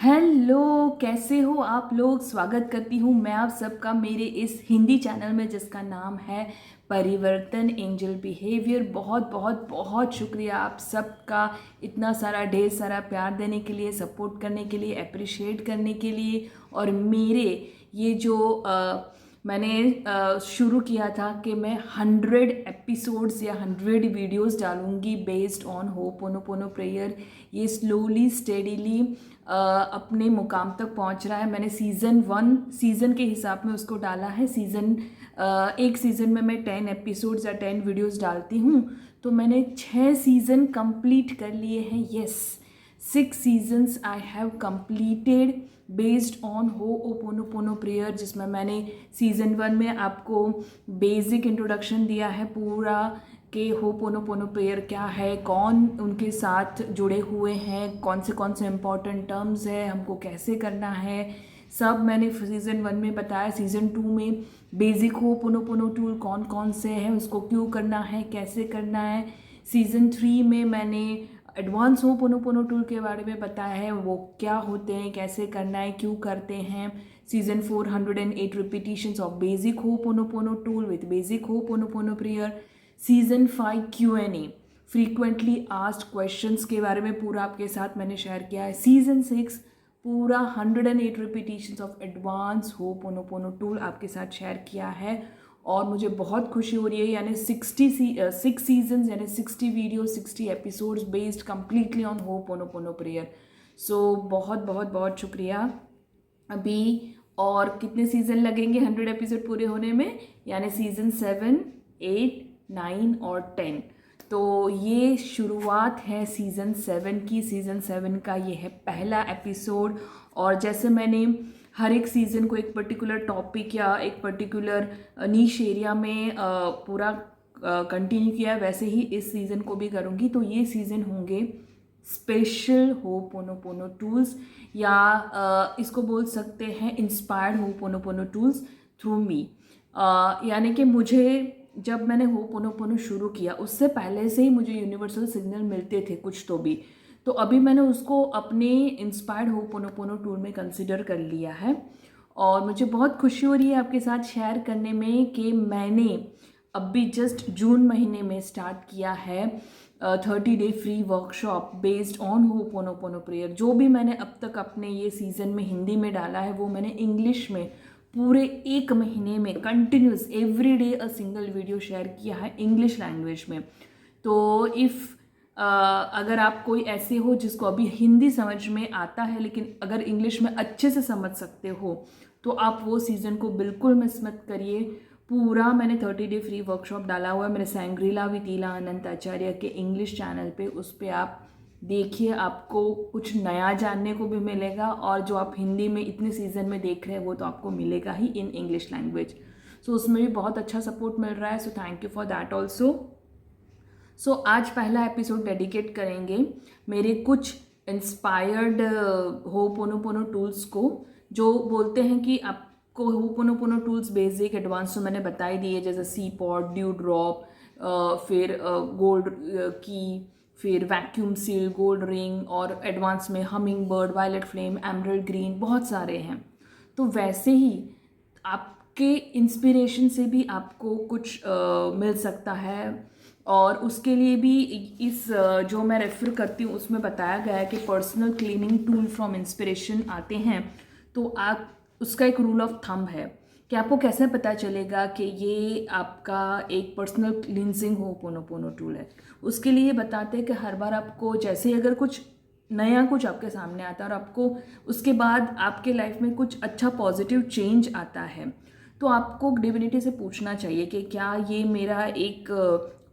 Hello, कैसे हो आप लोग। स्वागत करती हूँ मैं आप सबका मेरे इस हिंदी चैनल में जिसका नाम है परिवर्तन एंजल बिहेवियर। बहुत बहुत बहुत शुक्रिया आप सबका, इतना सारा ढेर सारा प्यार देने के लिए, सपोर्ट करने के लिए, अप्रिशिएट करने के लिए। और मेरे ये जो मैंने शुरू किया था कि मैं 100 एपिसोड्स या 100 वीडियोस डालूंगी बेस्ड ऑन होपोनोपोनो प्रेयर। ये स्लोली स्टेडीली अपने मुकाम तक पहुंच रहा है। मैंने सीज़न के हिसाब में उसको डाला है। एक सीज़न में मैं 10 एपिसोड्स या 10 वीडियोस डालती हूँ, तो मैंने 6 सीज़न कंप्लीट कर लिए हैं। Yes, 6 seasons I have completed based on ho'oponopono prayer, जिसमें मैंने सीज़न 1 में आपको बेसिक इंट्रोडक्शन दिया है पूरा कि होपोनोपोनो प्रेयर क्या है, कौन उनके साथ जुड़े हुए हैं, कौन से इम्पॉर्टेंट टर्म्स है, हमको कैसे करना है, सब मैंने सीज़न 1 में बताया। सीज़न 2 में बेसिक होपोनोपोनो टूल कौन कौन से हैं, उसको क्यों करना है, कैसे करना है। सीज़न 3 में मैंने एडवांस होपोनोपोनो टूल के बारे में बताया है, वो क्या होते हैं, कैसे करना है, क्यों करते हैं। Season 4 108 repetitions of basic ho'oponopono tool with basic ho'oponopono prayer. Season 5 Q&A, frequently asked questions के बारे में पूरा आपके साथ मैंने शेयर किया है। सीज़न 6 पूरा 108 repetitions of advance ho'oponopono tool आपके साथ शेयर किया है। और मुझे बहुत खुशी हो रही है, यानी 6 सीजन्स यानी 60 video 60 episodes based completely on ho'oponopono prayer. So बहुत बहुत बहुत शुक्रिया। अभी और कितने सीज़न लगेंगे 100 एपिसोड पूरे होने में, यानी सीज़न 7, 8, 9 और 10। तो ये शुरुआत है सीज़न 7 की। सीज़न 7 का ये है पहला एपिसोड। और जैसे मैंने हर एक सीज़न को एक पर्टिकुलर टॉपिक या एक पर्टिकुलर नीश एरिया में पूरा कंटिन्यू किया है, वैसे ही इस सीज़न को भी करूँगी। तो ये सीज़न होंगे स्पेशल होपोनोपोनो टूल्स, या इसको बोल सकते हैं इंस्पायर्ड होपोनोपोनो टूल्स थ्रू मी। यानी कि मुझे जब मैंने होपोनोपोनो शुरू किया उससे पहले से ही मुझे यूनिवर्सल सिग्नल मिलते थे कुछ तो अभी मैंने उसको अपने इंस्पायर्ड होपोनोपोनो टूल में कंसिडर कर लिया है। और मुझे बहुत खुशी हो रही है आपके साथ शेयर करने में कि मैंने अभी जस्ट जून महीने में स्टार्ट किया है 30 day free workshop based on ho'oponopono prayer. जो भी मैंने अब तक अपने ये सीज़न में हिंदी में डाला है वो मैंने इंग्लिश में पूरे 1 महीने में continuous every day a single video share किया है इंग्लिश लैंग्वेज में। तो अगर आप कोई ऐसे हो जिसको अभी हिंदी समझ में आता है लेकिन अगर इंग्लिश में अच्छे से समझ सकते हो, तो आप वो सीज़न को बिल्कुल मिस मत करिए। पूरा मैंने 30 डे फ्री वर्कशॉप डाला हुआ है मेरे सैंग्रीला विद ईला अनंत आचार्य के इंग्लिश चैनल पे। उस पर आप देखिए, आपको कुछ नया जानने को भी मिलेगा। और जो आप हिंदी में इतने सीज़न में देख रहे हैं वो तो आपको मिलेगा ही इन इंग्लिश लैंग्वेज। सो उसमें भी बहुत अच्छा सपोर्ट मिल रहा है। So thank you for that also. So आज पहला एपिसोड डेडिकेट करेंगे मेरे कुछ इंस्पायर्ड होपोनोपोनो टूल्स को, जो बोलते हैं कि आपको होपोनोपोनो टूल्स बेसिक एडवांस तो मैंने बता ही दिए, जैसे सी पॉट, ड्यू ड्रॉप, फिर गोल्ड की, फिर वैक्यूम सील, गोल्ड रिंग, और एडवांस में hummingbird, violet flame, emerald green, बहुत सारे हैं। तो वैसे ही आपके इंस्पिरेशन से भी आपको कुछ मिल सकता है। और उसके लिए भी इस जो मैं रेफ़र करती हूँ उसमें बताया गया है कि personal cleaning tool from inspiration आते हैं। तो आप उसका एक रूल ऑफ थंब है कि आपको कैसे पता चलेगा कि ये आपका एक पर्सनल क्लींजिंग होपोनोपोनो टूल है। उसके लिए बताते हैं कि हर बार आपको जैसे अगर कुछ नया कुछ आपके सामने आता है और आपको उसके बाद आपके लाइफ में कुछ अच्छा पॉजिटिव चेंज आता है, तो आपको डिविनिटी से पूछना चाहिए कि क्या ये मेरा एक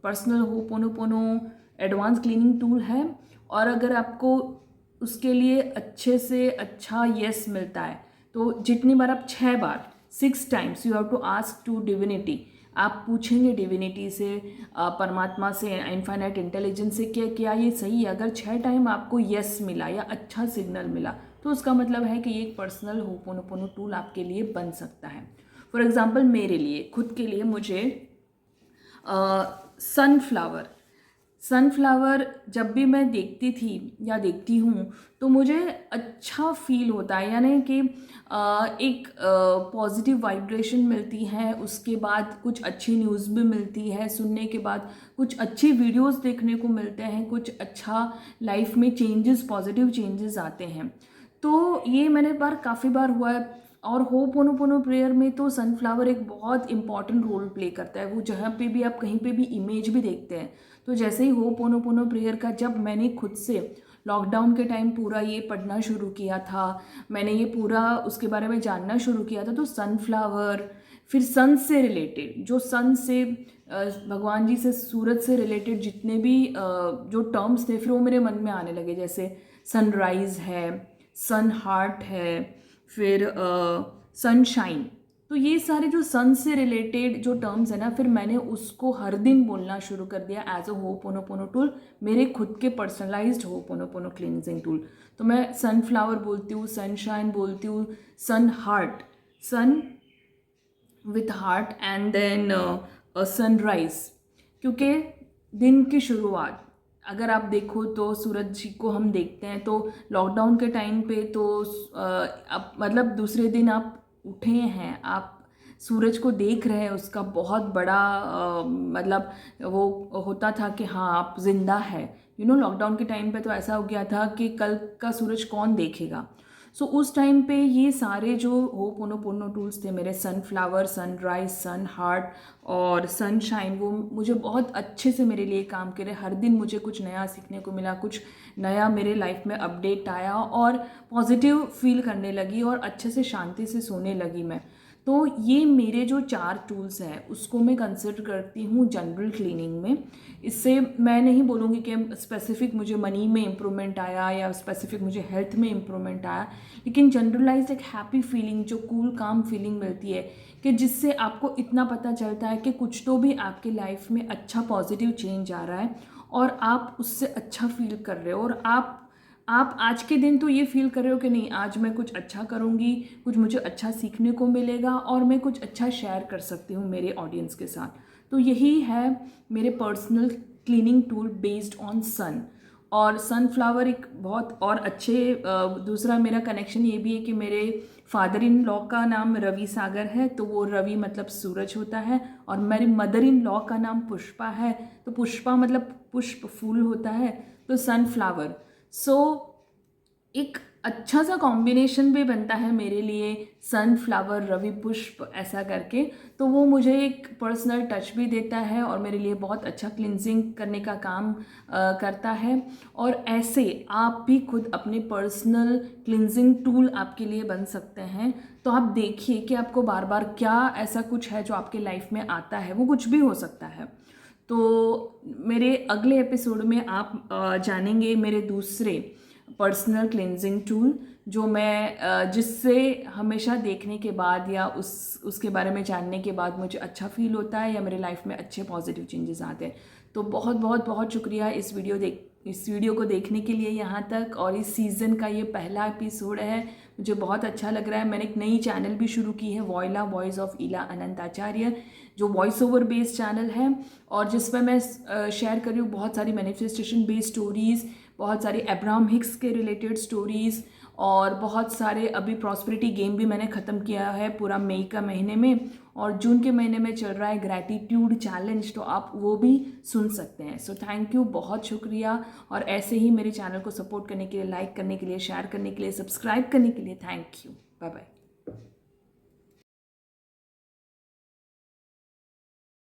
personal ho'oponopono advance cleaning tool है। और अगर आपको उसके लिए अच्छे से अच्छा यस मिलता है, तो जितनी बार आप 6 बार 6 times you have to ask to divinity, आप पूछेंगे डिविनिटी से, परमात्मा से, इनफाइनाइट इंटेलिजेंस से कि क्या ये सही है। अगर 6 टाइम आपको यस मिला या अच्छा सिग्नल मिला, तो उसका मतलब है कि ये एक पर्सनल होपोनोपोनो टूल आपके लिए बन सकता है। फॉर एग्जाम्पल मेरे लिए खुद के लिए मुझे सनफ्लावर सनफ्लावर जब भी मैं देखती थी या देखती हूँ तो मुझे अच्छा फील होता है, यानी कि एक पॉजिटिव वाइब्रेशन मिलती है। उसके बाद कुछ अच्छी न्यूज़ भी मिलती है, सुनने के बाद कुछ अच्छी वीडियोस देखने को मिलते हैं, कुछ अच्छा लाइफ में चेंजेस, पॉजिटिव चेंजेस आते हैं। तो ये मैंने काफ़ी बार हुआ है। और होपोनोपोनो प्रेयर में तो सनफ्लावर एक बहुत इंपॉर्टेंट रोल प्ले करता है। वो जहाँ पे भी आप कहीं पे भी इमेज भी देखते हैं, तो जैसे ही होपोनोपोनो प्रेयर का जब मैंने खुद से लॉकडाउन के टाइम पूरा ये पढ़ना शुरू किया था, मैंने ये पूरा उसके बारे में जानना शुरू किया था, तो सनफ्लावर, फिर सन से रिलेटेड, जो सन से भगवान जी से, सूरज से रिलेटेड जितने भी जो टर्म्स थे, फिर वो मेरे मन में आने लगे। जैसे सनराइज है, सन हार्ट है, फिर सनशाइन। तो ये सारे जो सन से रिलेटेड जो टर्म्स है ना, फिर मैंने उसको हर दिन बोलना शुरू कर दिया एज अ होपोनोपोनो टूल, मेरे खुद के पर्सनलाइज्ड होपोनोपोनो क्लिनजिंग टूल। तो मैं सनफ्लावर बोलती हूँ, सनशाइन बोलती हूँ, sun heart, sun with heart, and then sunrise. क्योंकि दिन की शुरुआत अगर आप देखो तो सूरज जी को हम देखते हैं, तो लॉकडाउन के टाइम पे तो अब मतलब दूसरे दिन आप उठे हैं, आप सूरज को देख रहे हैं, उसका बहुत बड़ा मतलब वो होता था कि हाँ आप जिंदा है। लॉकडाउन के टाइम पे तो ऐसा हो गया था कि कल का सूरज कौन देखेगा। सो उस टाइम पे ये सारे जो होपोनोपोनो टूल्स थे मेरे, सनफ्लावर, सनराइज, सन हार्ट और सनशाइन, वो मुझे बहुत अच्छे से मेरे लिए काम करे। हर दिन मुझे कुछ नया सीखने को मिला, कुछ नया मेरे लाइफ में अपडेट आया और पॉजिटिव फील करने लगी और अच्छे से शांति से सोने लगी मैं। तो ये मेरे जो 4 टूल्स हैं उसको मैं कंसिडर करती हूँ जनरल क्लीनिंग में। इससे मैं नहीं बोलूँगी कि स्पेसिफिक मुझे मनी में इम्प्रूवमेंट आया या स्पेसिफिक मुझे हेल्थ में इम्प्रूवमेंट आया, लेकिन जनरलाइज एक हैप्पी फीलिंग, जो कूल काम फीलिंग मिलती है कि जिससे आपको इतना पता चलता है कि कुछ तो भी आपके लाइफ में अच्छा पॉजिटिव चेंज आ रहा है और आप उससे अच्छा फील कर रहे हो। और आप आज के दिन तो ये फील कर रहे हो कि नहीं, आज मैं कुछ अच्छा करूँगी, कुछ मुझे अच्छा सीखने को मिलेगा और मैं कुछ अच्छा शेयर कर सकती हूँ मेरे ऑडियंस के साथ। तो यही है मेरे personal cleaning tool based on sun. और सनफ्लावर एक बहुत और अच्छे दूसरा मेरा कनेक्शन ये भी है कि मेरे फादर इन लॉ का नाम रवि सागर है, तो वो रवि मतलब सूरज होता है, और मेरी मदर इन लॉ का नाम पुष्पा है, तो पुष्पा मतलब पुष्प फूल होता है, तो सनफ्लावर। सो एक अच्छा सा कॉम्बिनेशन भी बनता है मेरे लिए, सनफ्लावर रवि पुष्प ऐसा करके। तो वो मुझे एक पर्सनल टच भी देता है और मेरे लिए बहुत अच्छा क्लिनजिंग करने का काम करता है। और ऐसे आप भी खुद अपने पर्सनल क्लिनजिंग टूल आपके लिए बन सकते हैं। तो आप देखिए कि आपको बार बार क्या ऐसा कुछ है जो आपके लाइफ में आता है, वो कुछ भी हो सकता है। तो मेरे अगले एपिसोड में आप जानेंगे मेरे दूसरे पर्सनल क्लिनजिंग टूल, जो मैं जिससे हमेशा देखने के बाद या उसके बारे में जानने के बाद मुझे अच्छा फील होता है या मेरे लाइफ में अच्छे पॉजिटिव चेंजेस आते हैं। तो बहुत बहुत बहुत शुक्रिया इस वीडियो को देखने के लिए यहाँ तक। और इस सीज़न का ये पहला एपिसोड है, मुझे बहुत अच्छा लग रहा है। मैंने एक नई चैनल भी शुरू की है, वॉइला वॉइस ऑफ इला अनंताचार्य, जो वॉइस ओवर बेस्ड चैनल है और जिसमें मैं शेयर कर रही हूँ बहुत सारी मैनिफेस्टेशन बेस्ड स्टोरीज़, बहुत सारी अब्राहम हिक्स के रिलेटेड स्टोरीज़, और बहुत सारे अभी प्रॉस्पेरिटी गेम भी मैंने ख़त्म किया है पूरा मई का महीने में, और जून के महीने में चल रहा है ग्रैटिट्यूड चैलेंज, तो आप वो भी सुन सकते हैं। सो थैंक यू, बहुत शुक्रिया। और ऐसे ही मेरे चैनल को सपोर्ट करने के लिए, लाइक करने के लिए, शेयर करने के लिए, सब्सक्राइब करने के लिए थैंक यू। Bye bye.